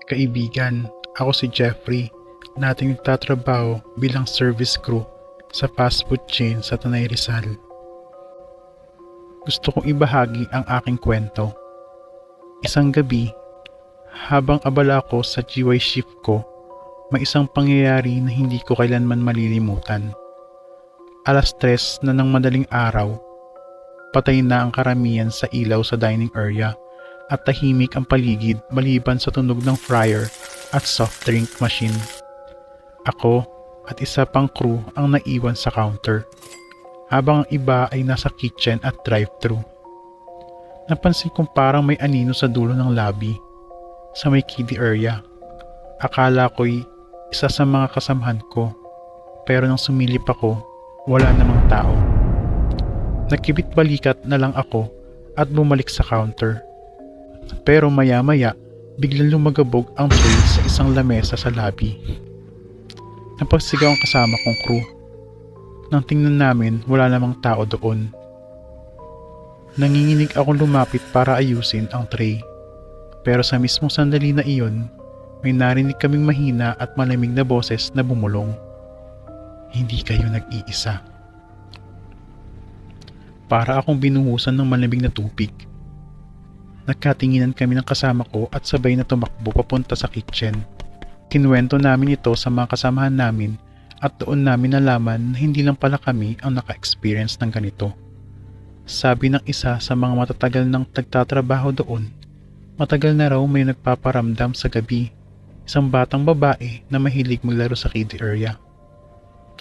Kaibigan, ako si Jeffrey, nating nagtatrabaho bilang service crew sa fast food chain sa Tanay Rizal. Gusto kong ibahagi ang aking kwento. Isang gabi, habang abala ako sa GY shift ko, may isang pangyayari na hindi ko kailanman malilimutan. 3:00 na ng madaling araw, patay na ang karamihan sa ilaw sa dining area at tahimik ang paligid maliban sa tunog ng fryer at soft drink machine. Ako at isa pang crew ang naiwan sa counter, habang ang iba ay nasa kitchen at drive-thru. Napansin kong parang may anino sa dulo ng lobby, sa may kiddie area. Akala ko'y isa sa mga kasamahan ko, pero nang sumilip ako, wala namang tao. Nagkibit balikat na lang ako at bumalik sa counter. Pero maya-maya, biglang lumagabog ang tray sa isang lamesa sa lobby. Napagsigaw ang kasama kong crew. Nang tingnan namin, wala namang tao doon. Nanginginig akong lumapit para ayusin ang tray. Pero sa mismong sandali na iyon, may narinig kaming mahina at malamig na boses na bumulong. Hindi kayo nag-iisa. Para akong binuhusan ng malamig na tubig. Nagkatinginan kami ng kasama ko at sabay na tumakbo papunta sa kitchen. Kinuwento namin ito sa mga kasamahan namin at doon namin nalaman na hindi lang pala kami ang naka-experience ng ganito. Sabi ng isa sa mga matatagal ng nagtatrabaho doon, matagal na raw may nagpaparamdam sa gabi, isang batang babae na mahilig maglaro sa kiddie area.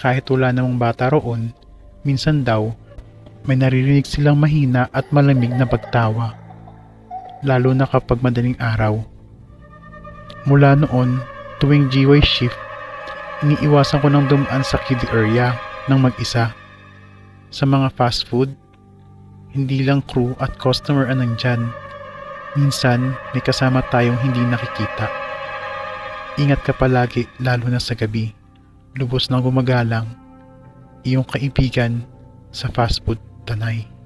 Kahit wala namang bata roon, minsan daw may naririnig silang mahina at malamig na pagtawa. Lalo na kapag madaling araw. Mula noon, tuwing GY shift, iniiwasan ko ng dumaan sa kiddie area ng mag-isa. Sa mga fast food, hindi lang crew at customer ang nandyan. Minsan, may kasama tayong hindi nakikita. Ingat ka palagi lalo na sa gabi. Lubos na gumagalang, iyong kaibigan sa fast food Tanay.